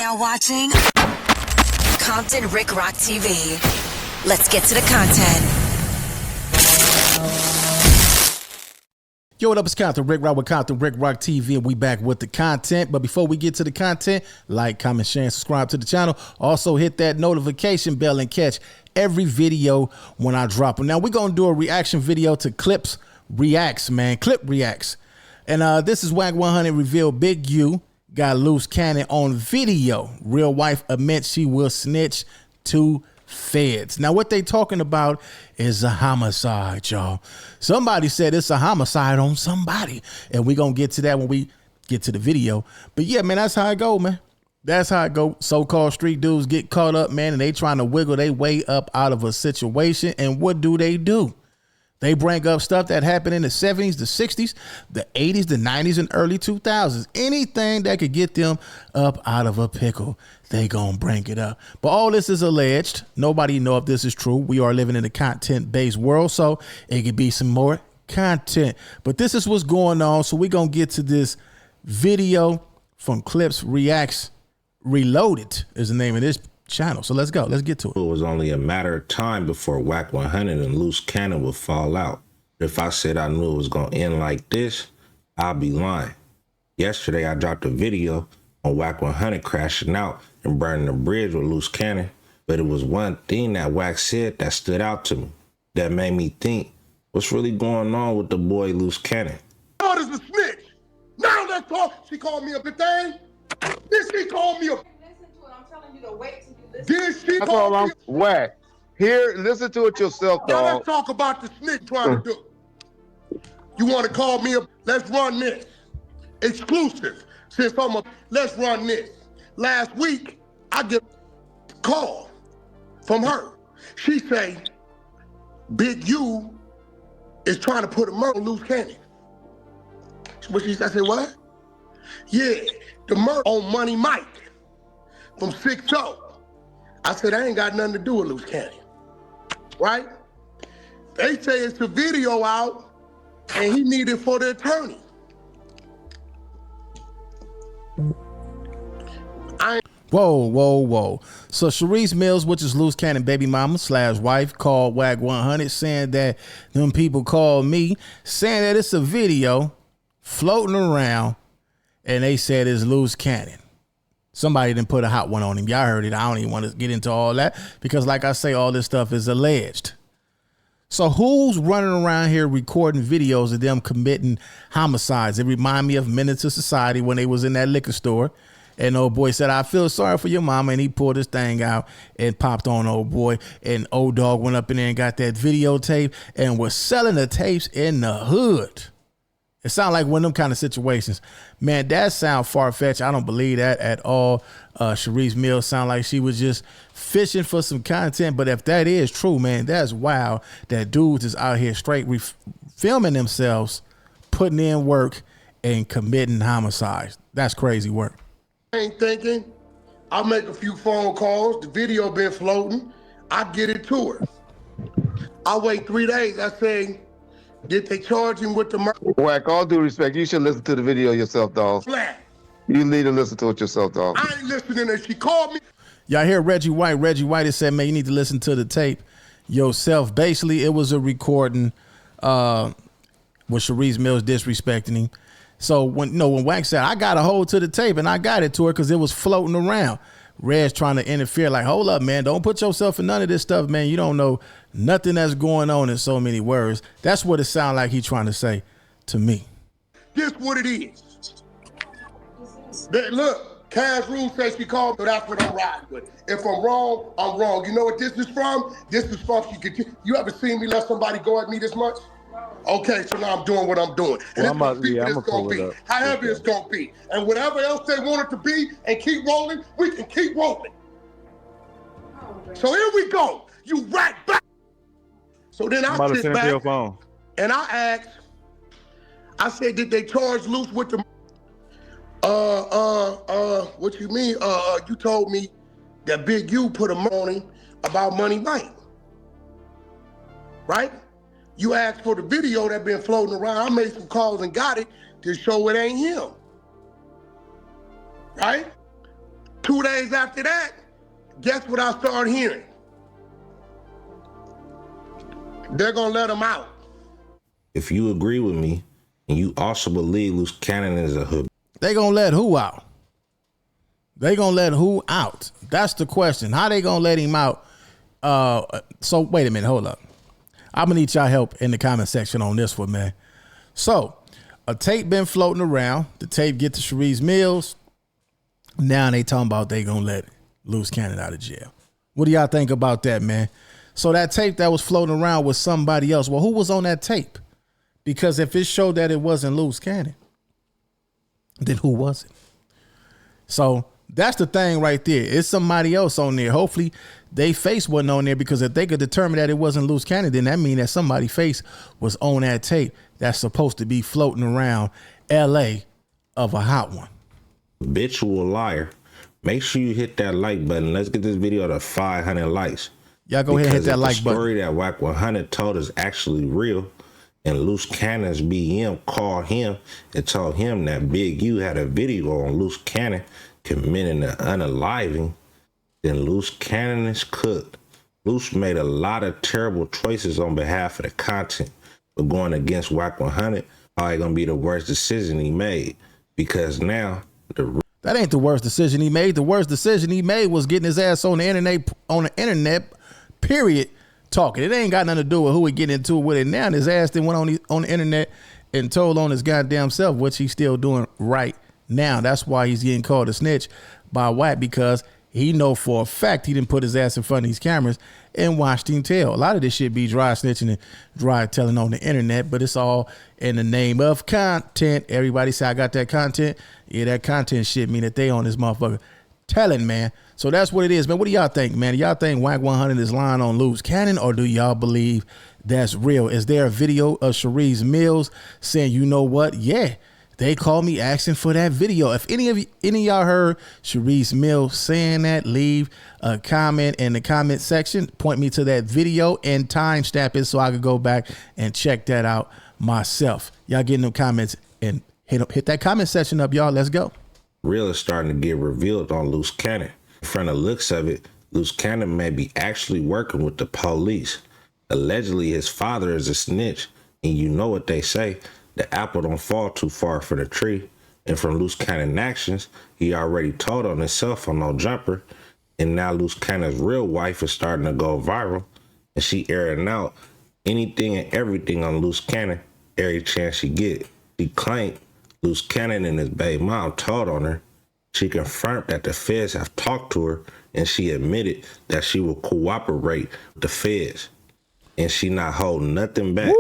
now watching Compton Rick Rock TV. Let's get to the content. Yo, what up? It's Compton Rick Rock with Compton Rick Rock TV, and we back with the content. But before we get to the content, like, comment, share, and subscribe to the channel. Also, hit that notification bell and catch every video when I drop them. Now, we're going to do a reaction video to Clips Reacts, man. Clip Reacts. And this is Wack 100 revealed Big U got loose cannon on video. Real wife admits she will snitch to feds. Now, what they talking about is a homicide, y'all. Somebody said it's a homicide on somebody, and we gonna get to that when we get to the video. But yeah, man, that's how it go, man. That's how it go. So-called street dudes get caught up, man, and they trying to wiggle their way up out of a situation. And what do? They bring up stuff that happened in the 70s, the 60s, the 80s, the 90s, and early 2000s. Anything that could get them up out of a pickle, they gonna bring it up. But all this is alleged. Nobody know if this is true. We are living in a content-based world, so it could be some more content. But this is what's going on, so we gonna get to this video from Clips Reacts Reloaded is the name of this channel. So let's go. Let's get to it. It was only a matter of time before Wack 100 and Loose Cannon would fall out. If I said I knew it was going to end like this, I'd be lying. Yesterday, I dropped a video on Wack 100 crashing out and burning the bridge with Loose Cannon. But it was one thing that Wack said that stood out to me, that made me think, what's really going on with the boy Loose Cannon? God is a snitch. Now let's talk. She called me a good thing. Then she called me a... Listen to it. I'm telling you to wait till you listen. Then she That's all called I'm me a... Wack. Here, listen to it yourself, Now dog. let's talk about the snitch trying to do. You want to call me a... Let's run this. Exclusive. Since I'm a... Let's run this. Last week, I get a call from her. She say, Big U is trying to put a murder on Loose Cannon. What she said? I said, what? Yeah, the murder on Money Mike from 6-0. I said, I ain't got nothing to do with Loose Cannon, right? They say it's a video out and he need it for the attorney. Whoa. So Sharice Mills, which is Loose Cannon baby mama / wife, called Wack 100 saying that them people called me saying that it's a video floating around and they said it's Loose Cannon. Somebody didn't put a hot one on him. Y'all heard it. I don't even want to get into all that because like I say, all this stuff is alleged. So who's running around here recording videos of them committing homicides? It remind me of Menace to Society when they was in that liquor store. And old boy said, I feel sorry for your mama. And he pulled his thing out and popped on old boy. And old dog went up in there and got that videotape and was selling the tapes in the hood. It sounds like one of them kind of situations. Man, that sound far-fetched. I don't believe that at all. Sharice Mills sound like she was just fishing for some content. But if that is true, man, that's wild that dudes is out here straight filming themselves, putting in work, and committing homicides. That's crazy work. Ain't thinking. I'll make a few phone calls. The video been floating. I get it to her. I wait 3 days. I say, did they charge him with the murder? Wack, all due respect, you should listen to the video yourself, dog. Flat. You need to listen to it yourself, dog. I ain't listening, and she called me. Y'all hear Reggie White. Reggie White has said, man, you need to listen to the tape yourself. Basically, it was a recording with Sharice Mills disrespecting him. So when Wack said, I got a hold to the tape and I got it to her because it was floating around. Red's trying to interfere like, hold up, man. Don't put yourself in none of this stuff, man. You don't know nothing that's going on in so many words. That's what it sounds like he's trying to say to me. This what it is. Look, Cash Rule says she called, so that's what I'm riding with. If I'm wrong, I'm wrong. You know what this is from? This is from, you ever seen me let somebody go at me this much? Okay, so now I'm doing what I'm doing. And Well, it's gonna be however it's gonna be. And whatever else they want it to be and keep rolling, we can keep rolling. So here we go. You right back. So then I sit back and I asked, I said, did they charge Loose with the what you mean? You told me that Big U put a on him about Money Mike. Right? You asked for the video that been floating around. I made some calls and got it to show it ain't him. Right? 2 days after that, guess what I started hearing? They're gonna let him out. If you agree with me, and you also believe Luce Cannon is a hood, They gonna let who out? They gonna let who out? That's the question. How they gonna let him out? So wait a minute, hold up. I'm gonna need y'all help in the comment section on this one, man. So a tape been floating around. The tape get to Sharice Mills. Now they talking about they gonna let Luce Cannon out of jail. What do y'all think about that, man? So that tape that was floating around was somebody else. Well, who was on that tape? Because if it showed that it wasn't Luce Cannon, then who was it? So that's the thing right there. It's somebody else on there. Hopefully they face wasn't on there, because if they could determine that it wasn't Luce Cannon, then that means that somebody's face was on that tape that's supposed to be floating around LA of a hot one. habitual liar. Make sure you hit that like button. Let's get this video to 500 likes. Y'all go ahead and hit that like button. The button. story that Wack 100 told is actually real, and Luce Cannon's BM called him and told him that Big U had a video on Luce Cannon committing the unaliving, then Luce Cannon is cooked. Luce made a lot of terrible choices on behalf of the content, but going against Wack 100 probably gonna be the worst decision he made, because now That ain't the worst decision he made. The worst decision he made was getting his ass on the internet, period, talking. It ain't got nothing to do with who he getting into it with it now. His ass then went on the internet and told on his goddamn self, which he's still doing right now. That's why he's getting called a snitch by Wack, because he know for a fact he didn't put his ass in front of these cameras and watched him tell. A lot of this shit be dry snitching and dry telling on the internet, but it's all in the name of content. Everybody say I got that content. Yeah, that content shit mean that they on this motherfucker telling, man. So that's what it is, man. What do y'all think, man? Do y'all think Wack 100 is lying on Luce Cannon, or do y'all believe that's real? Is there a video of Sharice Mills saying, you know what? Yeah, they called me asking for that video. If any of y'all heard Sharice Mills saying that, leave a comment in the comment section. Point me to that video and timestamp it so I could go back and check that out myself. Y'all get in them comments and hit that comment section up, y'all. Let's go. real is starting to get revealed on Luce Cannon. From the looks of it, Luce Cannon may be actually working with the police. Allegedly, his father is a snitch, and you know what they say, the apple don't fall too far from the tree. And from Luce Cannon's actions, he already told on himself on No Jumper, and now Luce Cannon's real wife is starting to go viral, and she airing out anything and everything on Luce Cannon every chance she get. She claimed Luce Cannon and his baby mom told on her. She confirmed that the feds have talked to her, and she admitted that she will cooperate with the feds, and she not holding nothing back.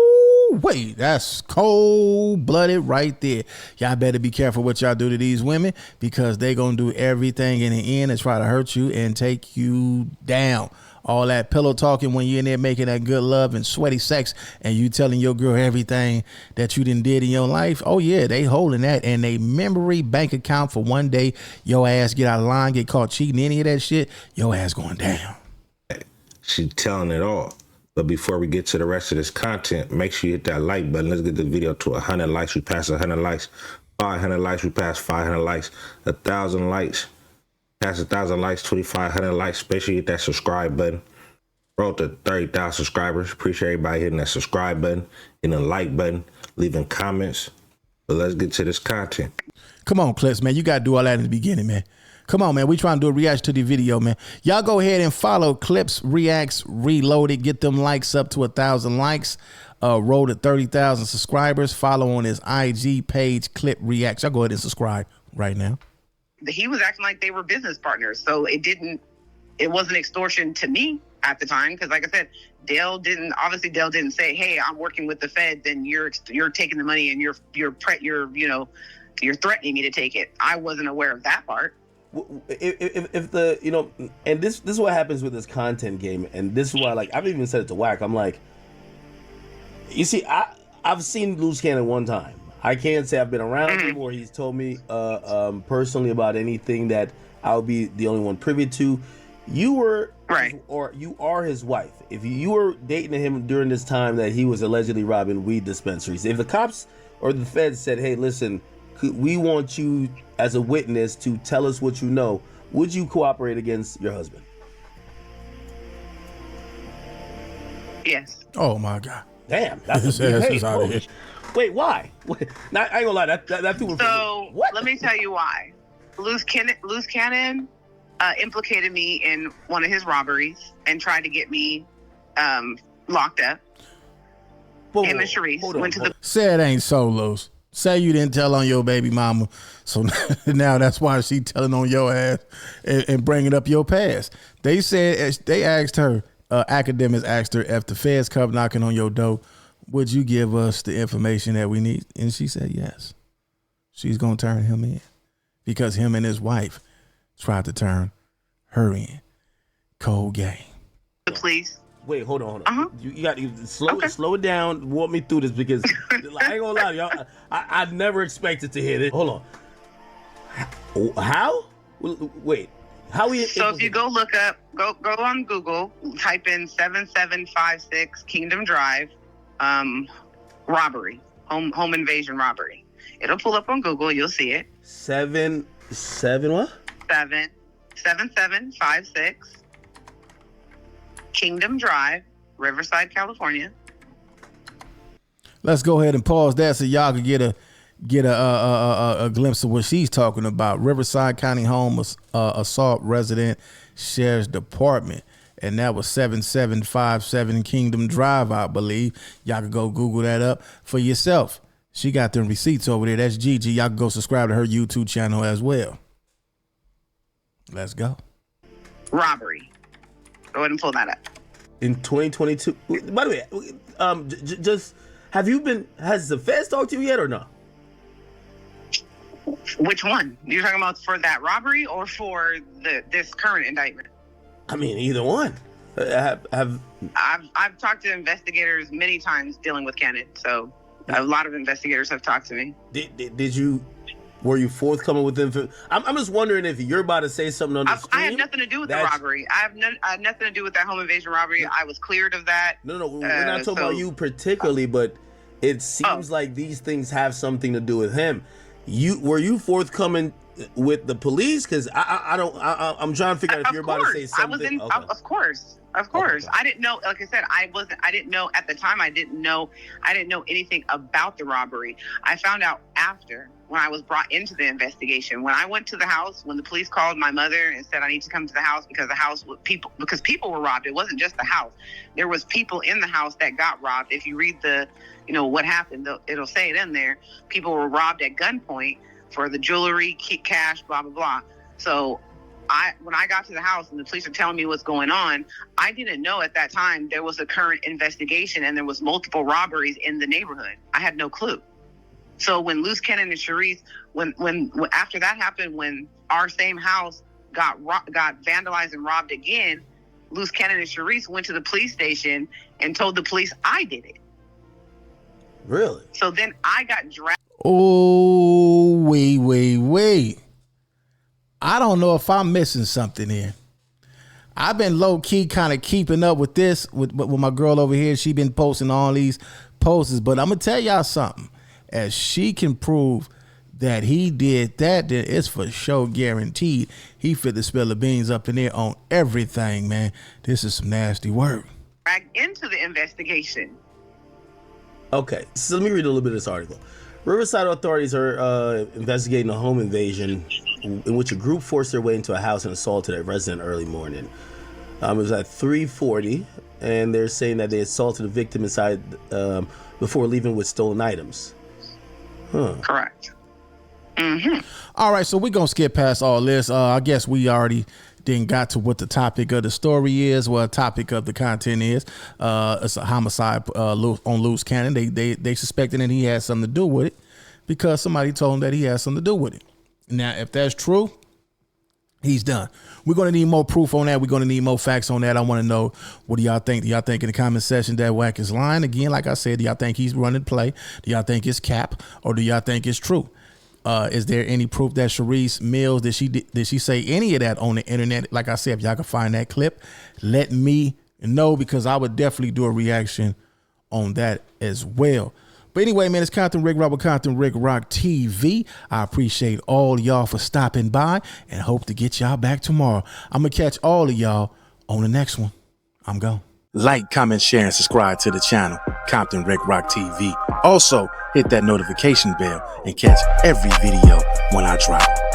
Wait, that's cold-blooded right there. Y'all better be careful what y'all do to these women, because they gonna do everything in the end to try to hurt you and take you down. All that pillow talking when you're in there making that good love and sweaty sex, and you telling your girl everything that you done did in your life. Oh yeah, they holding that in a memory bank account for one day your ass get out of line, get caught cheating, any of that shit, your ass going down. She telling it all. But before we get to the rest of this content, make sure you hit that like button. Let's get the video to 100 likes. We passed 100 likes. 500 likes. We passed 500 likes. 1,000 likes. Past 1,000 likes. 2,500 likes. Make sure you hit that subscribe button. Roll to 30,000 subscribers. Appreciate everybody hitting that subscribe button, hitting the like button, leaving comments. But let's get to this content. Come on, Clips, man. You got to do all that in the beginning, man. Come on, man. We trying to do a reaction to the video, man. Y'all go ahead and follow Clips Reacts Reloaded. Get them likes up to 1,000 likes. Roll to 30,000 subscribers. Follow on his IG page, Clip Reacts. Y'all go ahead and subscribe right now. He was acting like they were business partners, so it wasn't extortion to me at the time, because like I said, Dale didn't say, hey, I'm working with the Fed, then you're taking the money and you're threatening me to take it. I wasn't aware of that part. If the, you know, and this is what happens with this content game, and this is why, like, I've even said it to Wack. I'm like, you see, I've seen Luce Cannon one time. I can't say I've been around him or he's told me personally about anything that I would be the only one privy to. You were right, or you are his wife. If you were dating him during this time that he was allegedly robbing weed dispensaries, if the cops or the feds said, hey, listen, we want you as a witness to tell us what you know, would you cooperate against your husband? Yes. Oh my God. Damn, that's His a ass big is out of here. Wait, why? Now, I ain't gonna lie, that people. So What? let me tell you why. Loose Cannon implicated me in one of his robberies and tried to get me locked up. Whoa, Him whoa, and Sharice hold on, went to hold the. Say it ain't so, Luz. Say you didn't tell on your baby mama, so now that's why she telling on your ass and bringing up your past. They said they asked her, academics asked her, if the feds come knocking on your door, would you give us the information that we need? And she said yes. She's gonna turn him in because him and his wife tried to turn her in. Cold game. The police. Wait, hold on. Uh-huh. You got to slow Okay. slow it down. Walk me through this because I ain't gonna lie to y'all. I never expected to hear this. Hold on. How? Wait. How we? So if you go look up, go on Google, type in 7756 Kingdom Drive, robbery, home invasion robbery. It'll pull up on Google. You'll see it. 7 what? 7756 Kingdom Drive, Riverside, California. Let's go ahead and pause that so y'all can get a glimpse of what she's talking about. Riverside County Home Assault Resident Sheriff's Department. And that was 7757 Kingdom Drive, I believe. Y'all can go Google that up for yourself. She got them receipts over there. That's Gigi. Y'all can go subscribe to her YouTube channel as well. Let's go. Robbery. Go ahead and pull that up. In 2022. By the way, just has the feds talked to you yet or no? Which one? You're talking about for that robbery or for this current indictment? I mean, either one. I've talked to investigators many times dealing with Cannon, so a lot of investigators have talked to me. Were you forthcoming with them? I'm just wondering if you're about to say something on the screen. I had nothing to do with the robbery. I had nothing to do with that home invasion robbery. I was cleared of that. No, we're not talking about you particularly, but it seems like these things have something to do with him. Were you forthcoming with the police? Because I'm trying to figure out if you're about to say something. Of course. Okay. I didn't know. Like I said, I didn't know at the time. I didn't know anything about the robbery. I found out after, when I was brought into the investigation. When I went to the house, when the police called my mother and said I need to come to the house because people were robbed. It wasn't just the house. There was people in the house that got robbed. If you read what happened, it'll say it in there. People were robbed at gunpoint for the jewelry, cash, blah, blah, blah. So when I got to the house and the police were telling me what's going on, I didn't know at that time there was a current investigation and there was multiple robberies in the neighborhood. I had no clue. So when Luce Cannon and Sharice, when after that happened, when our same house got vandalized and robbed again, Luce Cannon and Sharice went to the police station and told the police I did it. Really? So then I got dragged. Oh, wait. I don't know if I'm missing something here. I've been low key kind of keeping up with this with my girl over here. She been posting all these posts, but I'm gonna tell y'all something. As she can prove that he did that, then it's for sure guaranteed he fit to spill the beans up in there on everything, man. This is some nasty work. Dragged into the investigation. Okay, so let me read a little bit of this article. Riverside authorities are investigating a home invasion in which a group forced their way into a house and assaulted a resident early morning. It was at 3:40, and they're saying that they assaulted the victim inside before leaving with stolen items. Huh. Correct. Mm-hmm. All right, so we're going to skip past all this. I guess we already then got to what the topic of the story is, what the topic of the content is. It's a homicide on Luce Cannon. They suspected that he had something to do with it because somebody told him that he had something to do with it. Now, if that's true, he's done. We're going to need more proof on that. We're going to need more facts on that. I want to know, what do y'all think? Do y'all think in the comment section that Wack is lying? Again, like I said, do y'all think he's running play? Do y'all think it's cap? Or do y'all think it's true? Is there any proof that Sharice Mills, did she say any of that on the internet? Like I said, if y'all can find that clip, let me know, because I would definitely do a reaction on that as well. But anyway, man, it's Compton Rick Rock with Compton Rick Rock TV. I appreciate all y'all for stopping by and hope to get y'all back tomorrow. I'm going to catch all of y'all on the next one. I'm gone. Like, comment, share, and subscribe to the channel, Compton Rick Rock TV. Also, hit that notification bell and catch every video when I drop it.